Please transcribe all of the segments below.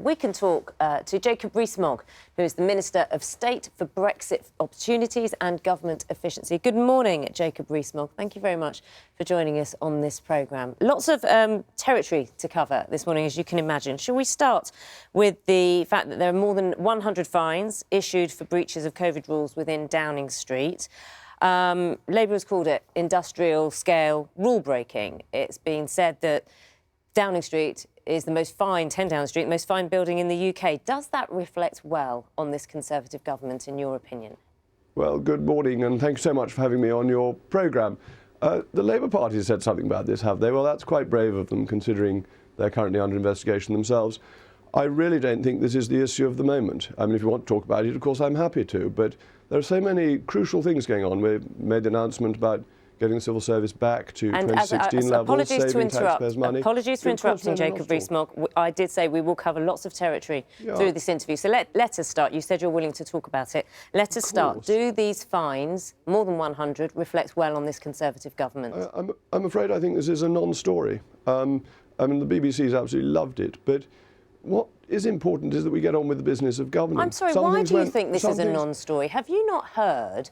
We can talk to Jacob Rees Mogg, who is the Minister of State for Brexit Opportunities and Government Efficiency. Good morning, Jacob Rees Mogg. Thank you very much for joining us on this programme. Lots of territory to cover this morning, as you can imagine. Shall we start with the fact that there are more than 100 fines issued for breaches of COVID rules within Downing Street? Labour has called it industrial-scale rule-breaking. It's been said that Downing Street is the most fined, 10 Downing Street, the most fined building in the UK. Does that reflect well on this Conservative government, in your opinion? Well, good morning, and thank you so much for having me on your programme. The Labour Party has said something about this, have they? Well, that's quite brave of them, considering they're currently under investigation themselves. I really don't think this is the issue of the moment. I mean, if you want to talk about it, of course, I'm happy to, but there are so many crucial things going on. We've made the announcement about getting the civil service back to 2016 levels, saving taxpayers money. Apologies for interrupting, Jacob Rees Mogg. I did say we will cover lots of territory through this interview. So let us start. You said you're willing to talk about it. Let us start. Do these fines, more than 100, reflect well on this Conservative government? I'm afraid I think this is a non-story. I mean, the BBC's absolutely loved it, but what is important is that we get on with the business of government. I'm sorry, why do you think this is a non-story? Have you not heard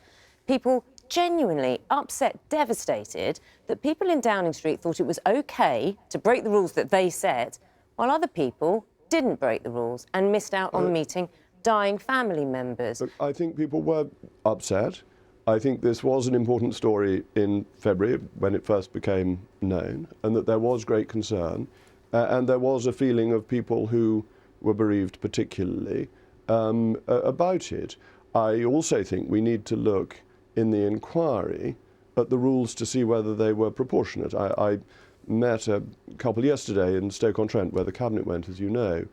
people genuinely upset, devastated, that people in Downing Street thought it was OK to break the rules that they set, while other people didn't break the rules and missed out on meeting dying family members? Look, I think people were upset. I think this was an important story in February when it first became known, and that there was great concern, and there was a feeling of people who were bereaved particularly about it. I also think we need to look in the inquiry at the rules to see whether they were proportionate. I met a couple yesterday in Stoke-on-Trent, where the Cabinet went, as you know,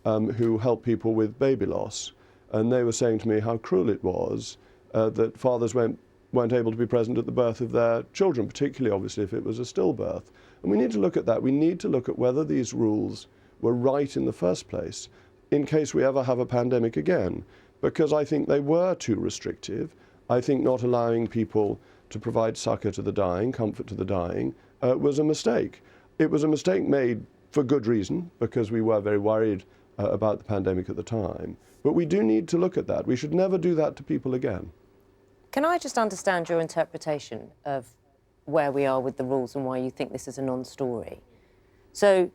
who helped people with baby loss. And they were saying to me how cruel it was that fathers weren't able to be present at the birth of their children, particularly, obviously, if it was a stillbirth. And we need to look at that. We need to look at whether these rules were right in the first place, in case we ever have a pandemic again, because I think they were too restrictive. I think not allowing people to provide succour to the dying, comfort to the dying, was a mistake. It was a mistake made for good reason, because we were very worried about the pandemic at the time. But we do need to look at that. We should never do that to people again. Can I just understand your interpretation of where we are with the rules and why you think this is a non-story? So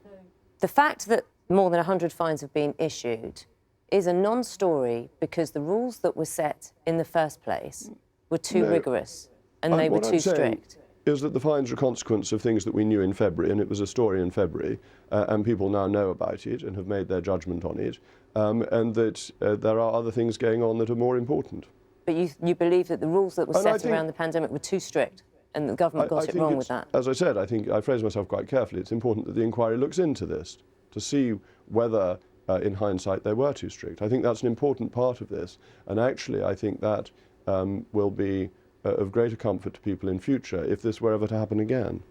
the fact that more than 100 fines have been issued is a non-story because the rules that were set in the first place were too rigorous and they were too strict. Is that the fines are a consequence of things that we knew in February, and it was a story in February, and people now know about it and have made their judgment on it, and that there are other things going on that are more important. But you believe that the rules that were set around the pandemic were too strict and the government got it wrong with that? As I said, I think I phrased myself quite carefully. It's important that the inquiry looks into this to see whether in hindsight, they were too strict. I think that's an important part of this, and actually I think that will be of greater comfort to people in future if this were ever to happen again.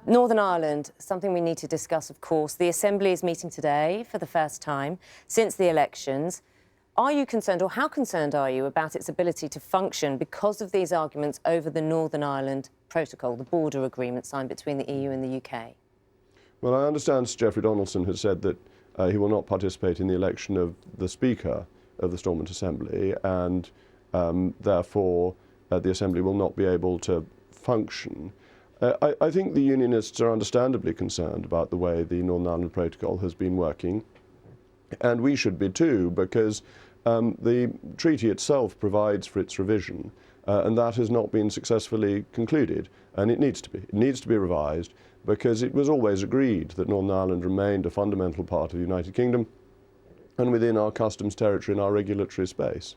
Northern Ireland, something we need to discuss, of course. The Assembly is meeting today for the first time since the elections. Are you concerned, or how concerned are you about its ability to function because of these arguments over the Northern Ireland Protocol, the border agreement signed between the EU and the UK? Well, I understand Sir Geoffrey Donaldson has said that he will not participate in the election of the Speaker of the Stormont Assembly, and therefore the Assembly will not be able to function. I think the Unionists are understandably concerned about the way the Northern Ireland Protocol has been working, and we should be too, because the treaty itself provides for its revision, and that has not been successfully concluded, and it needs to be. It needs to be revised, because it was always agreed that Northern Ireland remained a fundamental part of the United Kingdom and within our customs territory and our regulatory space.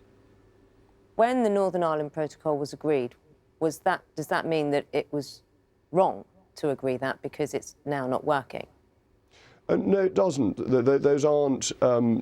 When the Northern Ireland Protocol was agreed, does that mean that it was wrong to agree that because it's now not working? No, it doesn't. Those aren't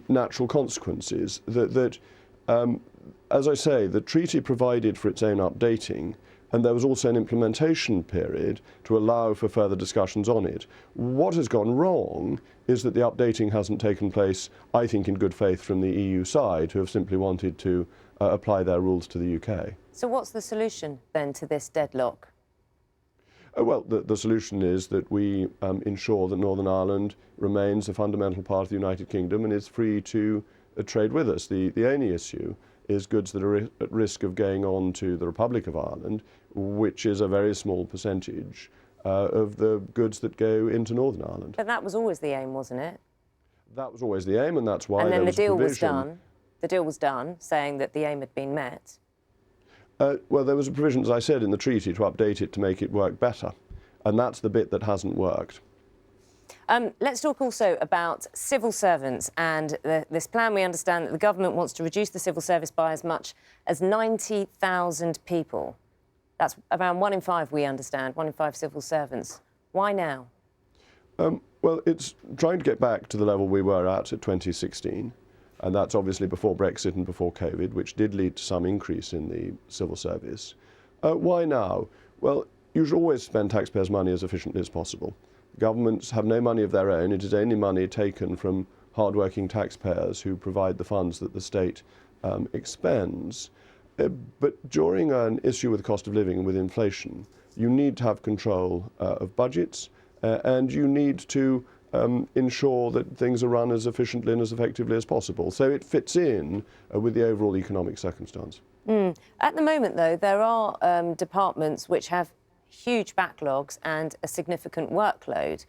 natural consequences. As I say, the treaty provided for its own updating, and there was also an implementation period to allow for further discussions on it. What has gone wrong is that the updating hasn't taken place, I think, in good faith from the EU side, who have simply wanted to apply their rules to the UK. So what's the solution, then, to this deadlock? Well, the solution is that we ensure that Northern Ireland remains a fundamental part of the United Kingdom and is free to trade with us. The only issue is goods that are at risk of going on to the Republic of Ireland, which is a very small percentage of the goods that go into Northern Ireland. But that was always the aim, wasn't it? That was always the aim, and that's why and then there was the deal a was provision. done. The deal was done, saying that the aim had been met. Well, there was a provision, as I said, in the treaty to update it to make it work better, and that's the bit that hasn't worked. Let's talk also about civil servants and this plan. We understand that the government wants to reduce the civil service by as much as 90,000 people. That's around 1 in 5, we understand, 1 in 5 civil servants. Why now? Well, it's trying to get back to the level we were at 2016, and that's obviously before Brexit and before COVID, which did lead to some increase in the civil service. Why now? Well, you should always spend taxpayers' money as efficiently as possible. Governments have no money of their own. It is only money taken from hard-working taxpayers who provide the funds that the state expends. But during an issue with the cost of living and with inflation, you need to have control of budgets, and you need to ensure that things are run as efficiently and as effectively as possible. So it fits in with the overall economic circumstance. At the moment, though, there are departments which have huge backlogs and a significant workload.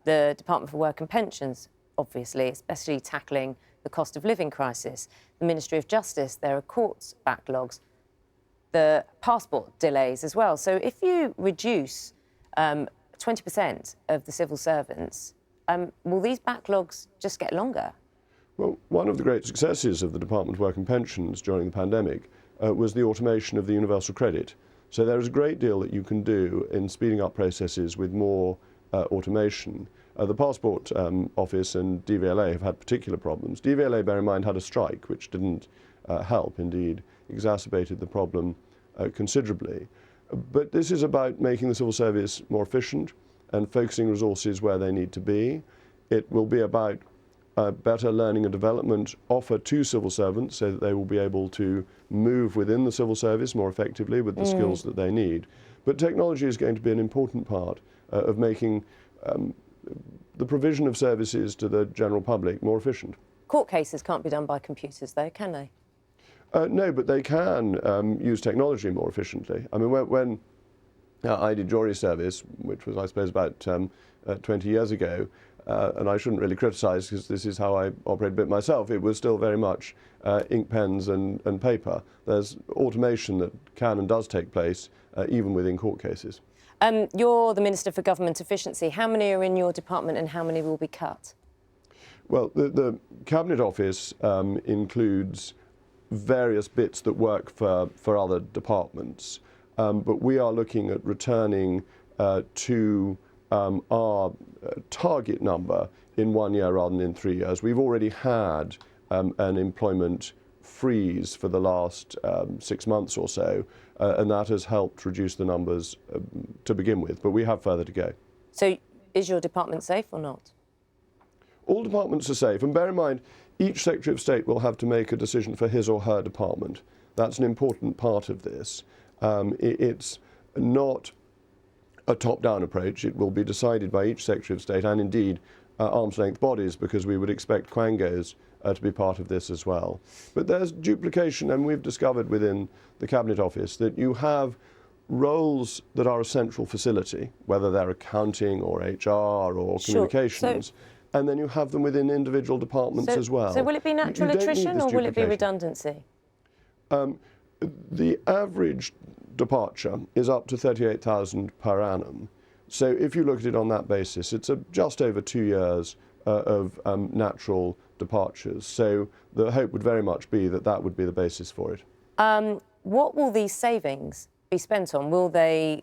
The Department for Work and Pensions, obviously, especially tackling the cost of living crisis. The Ministry of Justice, there are courts backlogs, the passport delays as well. So if you reduce 20% of the civil servants, will these backlogs just get longer? Well, one of the great successes of the Department of Work and Pensions during the pandemic was the automation of the universal credit. So there is a great deal that you can do in speeding up processes with more automation. The Passport Office and DVLA have had particular problems. DVLA, bear in mind, had a strike, which didn't help, indeed exacerbated the problem considerably. But this is about making the civil service more efficient and focusing resources where they need to be. It will be about better learning and development offered to civil servants so that they will be able to move within the civil service more effectively with the skills that they need. But technology is going to be an important part of making the provision of services to the general public more efficient. Court cases can't be done by computers, though, can they? No, but they can use technology more efficiently. I mean, when I did jury service, which was, I suppose, about 20 years ago, and I shouldn't really criticise because this is how I operate a bit myself, it was still very much ink pens and paper. There's automation that can and does take place even within court cases. You're the Minister for Government Efficiency. How many are in your department and how many will be cut? Well, the Cabinet Office includes various bits that work for other departments, but we are looking at returning to our target number in 1 year rather than in 3 years. We've already had an employment freeze for the last 6 months or so, and that has helped reduce the numbers to begin with, but we have further to go. So is your department safe or not? All departments are safe, and bear in mind, each Secretary of State will have to make a decision for his or her department. That's an important part of this. It's not a top-down approach. It will be decided by each Secretary of State and indeed arm's-length bodies, because we would expect quangos to be part of this as well. But there's duplication, and we've discovered within the Cabinet Office that you have roles that are a central facility, whether they're accounting or HR or communications, and then you have them within individual departments as well. So will it be natural attrition or will it be redundancy? The average departure is up to 38,000 per annum. So if you look at it on that basis, it's just over 2 years of natural departures. So the hope would very much be that that would be the basis for it. What will these savings be spent on? Will they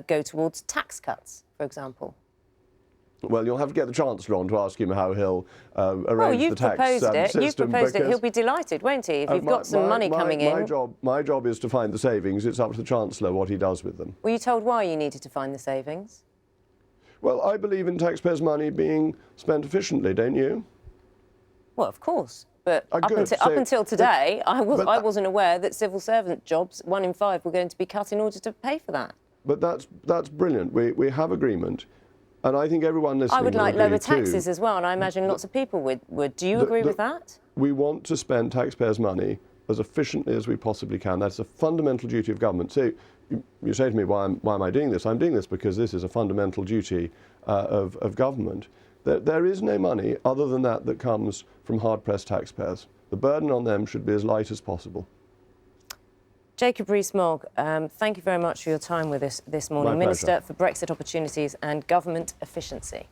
go towards tax cuts, for example? Well, you'll have to get the Chancellor on to ask him how he'll arrange the tax system. You've proposed it. He'll be delighted, won't he, if you've got some money coming in? My job is to find the savings. It's up to the Chancellor what he does with them. Were you told why you needed to find the savings? Well, I believe in taxpayers' money being spent efficiently, don't you? Well, of course. But up until today, I wasn't aware that civil servant jobs, 1 in 5, were going to be cut in order to pay for that. but that's brilliant. We have agreement, and I think everyone listening I would will like agree lower too. taxes as well, and I imagine lots of people would. Do you agree with that? We want to spend taxpayers' money as efficiently as we possibly can. That's a fundamental duty of government. So you say to me, why am I doing this? I'm doing this because this is a fundamental duty of government. There is no money other than that comes from hard-pressed taxpayers. The burden on them should be as light as possible. Jacob Rees Mogg, thank you very much for your time with us this morning. My pleasure. Minister for Brexit Opportunities and Government Efficiency.